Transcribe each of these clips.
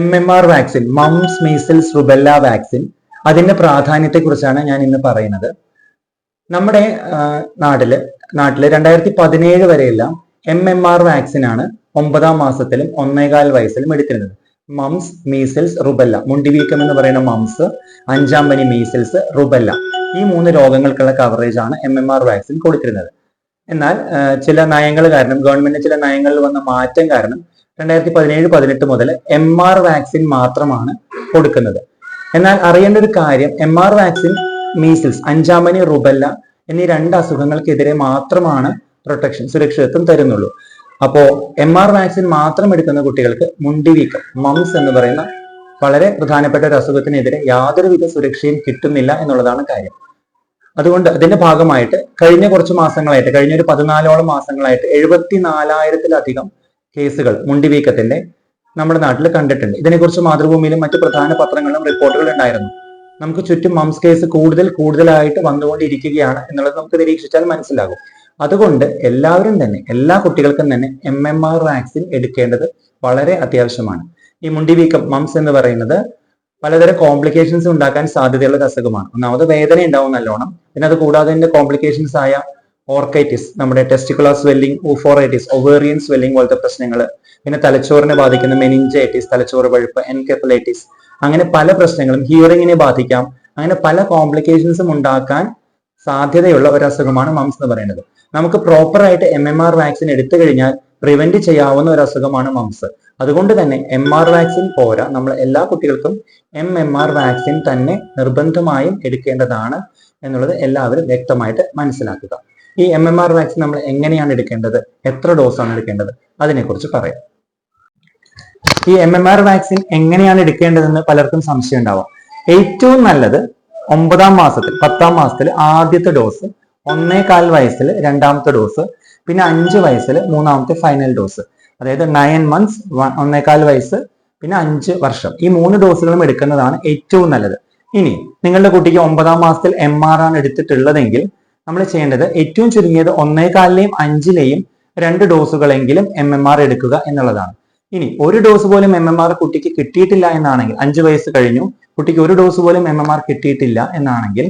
MMR vaccine, moms measles rubella vaccine, അതിന്റെ പ്രാധാന്യത്തെക്കുറിച്ചാണ് ഞാൻ ഇന്ന് പറയുന്നത്. നമ്മുടെ നാട്ടില് 2017 വരെയെല്ലാം MMR വാക്സിൻ ആണ് 9ാം മാസത്തിലും 1.25 വയസ്സിലും എടുത്തിരുന്നത്. മംസ് മീസിൽസ് റുബെല്ല, മുണ്ടിവീക്കം എന്ന് പറയുന്ന മംസ്, 5ാം പനി മീസിൽസ്, റുബെല്ല, ഈ 3 രോഗങ്ങൾക്കുള്ള കവറേജ് ആണ് MMR വാക്സിൻ കൊടുത്തിരുന്നത്. എന്നാൽ ചില നയങ്ങൾ കാരണം, ഗവൺമെന്റ് ചില നയങ്ങളിൽ വന്ന മാറ്റം കാരണം 2017-18 മുതൽ MR വാക്സിൻ മാത്രമാണ് കൊടുക്കുന്നത്. എന്നാൽ അറിയേണ്ട ഒരു കാര്യം, MR വാക്സിൻ മീസിൽസ്, 5ാം പനി, റുബെല്ല എന്നീ 2 അസുഖങ്ങൾക്കെതിരെ മാത്രമാണ് പ്രൊട്ടക്ഷൻ, സുരക്ഷിതത്വം തരുന്നുള്ളൂ. അപ്പോ MR വാക്സിൻ മാത്രം എടുക്കുന്ന കുട്ടികൾക്ക് മുണ്ടിവീക്കം, മംസ് എന്ന് പറയുന്ന വളരെ പ്രധാനപ്പെട്ട ഒരു അസുഖത്തിനെതിരെ യാതൊരുവിധ സുരക്ഷയും കിട്ടുന്നില്ല എന്നുള്ളതാണ് കാര്യം. അതുകൊണ്ട് അതിന്റെ ഭാഗമായിട്ട് കഴിഞ്ഞ കുറച്ച് മാസങ്ങളായിട്ട്, കഴിഞ്ഞ ഒരു 14ഓളം മാസങ്ങളായിട്ട് 74,000-ലധികം കേസുകൾ മുണ്ടിവീക്കത്തിന്റെ നമ്മുടെ നാട്ടിൽ കണ്ടിട്ടുണ്ട്. ഇതിനെക്കുറിച്ച് മാതൃഭൂമിയിലും മറ്റു പ്രധാന പത്രങ്ങളിലും റിപ്പോർട്ടുകൾ ഉണ്ടായിരുന്നു. നമുക്ക് ചുറ്റും മംസ് കേസ് കൂടുതലായിട്ട് വന്നുകൊണ്ടിരിക്കുകയാണ് എന്നുള്ളത് നമുക്ക് നിരീക്ഷിച്ചാൽ മനസ്സിലാകും. അതുകൊണ്ട് എല്ലാവരും തന്നെ, എല്ലാ കുട്ടികൾക്കും തന്നെ MMR വാക്സിൻ എടുക്കേണ്ടത് വളരെ അത്യാവശ്യമാണ്. ഈ മുണ്ടിവീക്കം, മംസ് എന്ന് പറയുന്നത് പലതരം കോംപ്ലിക്കേഷൻസ് ഉണ്ടാക്കാൻ സാധ്യതയുള്ള ഒരു അസുഖമാണ്. ഒന്നാമത് വേദന ഉണ്ടാവും നല്ലോണം. പിന്നെ അത് കൂടാതെ അതിന്റെ കോംപ്ലിക്കേഷൻസ് ആയ ഓർക്കൈറ്റിസ്, നമ്മുടെ ടെസ്റ്റിക്കുലർ സ്വെല്ലിംഗ്, ഊഫോറൈറ്റിസ്, ഒവേറിയൻ സ്വെല്ലിംഗ് പോലത്തെ പ്രശ്നങ്ങൾ, പിന്നെ തലച്ചോറിനെ ബാധിക്കുന്ന മെനിഞ്ചൈറ്റിസ്, തലച്ചോറ് പഴുപ്പ്, എൻകെഫലൈറ്റിസ്, അങ്ങനെ പല പ്രശ്നങ്ങളും, ഹിയറിങ്ങിനെ ബാധിക്കാം. അങ്ങനെ പല കോംപ്ലിക്കേഷൻസും ഉണ്ടാക്കാൻ സാധ്യതയുള്ള ഒരു അസുഖമാണ് മംസ് എന്ന് പറയുന്നത്. നമുക്ക് പ്രോപ്പറായിട്ട് MMR വാക്സിൻ എടുത്തു കഴിഞ്ഞാൽ പ്രിവെന്റ് ചെയ്യാവുന്ന ഒരു അസുഖമാണ് മംസ്. അതുകൊണ്ട് തന്നെ MR വാക്സിൻ പോരാ, നമ്മൾ എല്ലാ കുട്ടികൾക്കും MMR വാക്സിൻ തന്നെ നിർബന്ധമായും എടുക്കേണ്ടതാണ് എന്നുള്ളത് എല്ലാവരും വ്യക്തമായിട്ട് മനസ്സിലാക്കുക. ഈ MMR വാക്സിൻ നമ്മൾ എങ്ങനെയാണ് എടുക്കേണ്ടത്, എത്ര ഡോസാണ് എടുക്കേണ്ടത്, അതിനെക്കുറിച്ച് പറയാം. ഈ MMR വാക്സിൻ എങ്ങനെയാണ് എടുക്കേണ്ടതെന്ന് പലർക്കും സംശയം ഉണ്ടാവാം. ഏറ്റവും നല്ലത് 9ാം മാസത്തിൽ, 10ാം മാസത്തിൽ ആദ്യത്തെ ഡോസ്, 1.25 വയസ്സിൽ 2ാമത്തെ ഡോസ്, പിന്നെ 5 വയസ്സിൽ 3ാമത്തെ ഫൈനൽ ഡോസ്. അതായത് 9 months, 1.25 വയസ്സ്, പിന്നെ 5 വർഷം, ഈ 3 ഡോസുകളും എടുക്കുന്നതാണ് ഏറ്റവും നല്ലത്. ഇനി നിങ്ങളുടെ കുട്ടിക്ക് 9ാം മാസത്തിൽ MR ആണ് എടുത്തിട്ടുള്ളതെങ്കിൽ നമ്മൾ ചെയ്യേണ്ടത് ഏറ്റവും ചുരുങ്ങിയത് 1.25-ലെയും 5-ലെയും 2 ഡോസുകളെങ്കിലും MMR എടുക്കുക എന്നുള്ളതാണ്. ഇനി ഒരു ഡോസ് പോലും MMR കുട്ടിക്ക് കിട്ടിയിട്ടില്ല എന്നാണെങ്കിൽ, 5 വയസ്സ് കഴിഞ്ഞു, കുട്ടിക്ക് ഒരു ഡോസ് പോലും MMR കിട്ടിയിട്ടില്ല എന്നാണെങ്കിൽ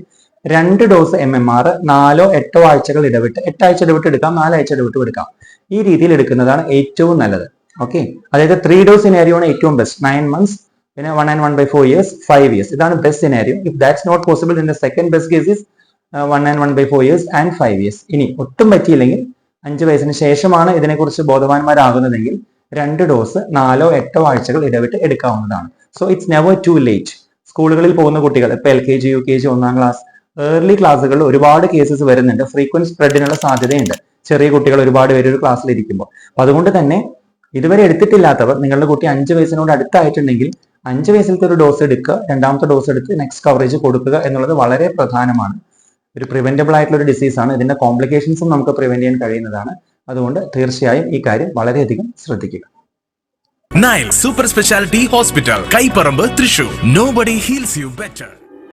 2 ഡോസ് MMR 4-8 ആഴ്ചകൾ ഇടവിട്ട്, 8 ആഴ്ച ഇടവിട്ട് എടുക്കാം, 4 ആഴ്ച ഇടവിട്ട് എടുക്കാം. ഈ രീതിയിൽ എടുക്കുന്നതാണ് ഏറ്റവും നല്ലത്. ഓക്കെ, അതായത് 3 ഡോസ് സിനാരിയോ ആണ് ഏറ്റവും ബെസ്റ്റ്. 9 months, പിന്നെ 1 and 1/4 years, 5 years. ഇതാണ് best scenario. If that's not possible, then the second best case is 1 and 1/4 years and 5 years. ഇനി ഒട്ടും പറ്റിയില്ലെങ്കിൽ 5 വയസ്സിന് ശേഷമാണ് ഇതിനെക്കുറിച്ച് ബോധവാന്മാരാകുന്നതെങ്കിൽ 2 ഡോസ് 4-8 ആഴ്ചകൾ ഇടവിട്ട് എടുക്കാവുന്നതാണ്. So it's never to late. സ്കൂളുകളിൽ പോകുന്ന കുട്ടികൾ, ഇപ്പൊ LKG, UKG, 1ാം ക്ലാസ്, ഏർലി ക്ലാസ്സുകളിൽ ഒരുപാട് കേസസ് വരുന്നുണ്ട്. ഫ്രീക്വന്റ് സ്പ്രെഡിനുള്ള സാധ്യതയുണ്ട് ചെറിയ കുട്ടികൾ ഒരുപാട് പേര് ഒരു ക്ലാസ്സിൽ ഇരിക്കുമ്പോൾ. അപ്പൊ അതുകൊണ്ട് തന്നെ ഇതുവരെ എടുത്തിട്ടില്ലാത്തവർ, നിങ്ങളുടെ കുട്ടി 5 വയസ്സിനോട് അടുത്തായിട്ടുണ്ടെങ്കിൽ 5 വയസ്സിലത്തെ ഒരു ഡോസ് എടുക്കുക, 2ാമത്തെ ഡോസ് എടുത്ത് നെക്സ്റ്റ് കവറേജ് കൊടുക്കുക എന്നുള്ളത് വളരെ പ്രധാനമാണ്. ഒരു പ്രിവെന്റബിൾ ആയിട്ടുള്ള ഒരു ഡിസീസാണ്. ഇതിന്റെ കോംപ്ലിക്കേഷൻസും നമുക്ക് പ്രിവെന്റ് ചെയ്യാൻ കഴിയുന്നതാണ്. അതുകൊണ്ട് തീർച്ചയായും ഈ കാര്യം വളരെയധികം ശ്രദ്ധിക്കുക. Nile super speciality hospital, Kaiparamba, Thrissur. Nobody heals you better.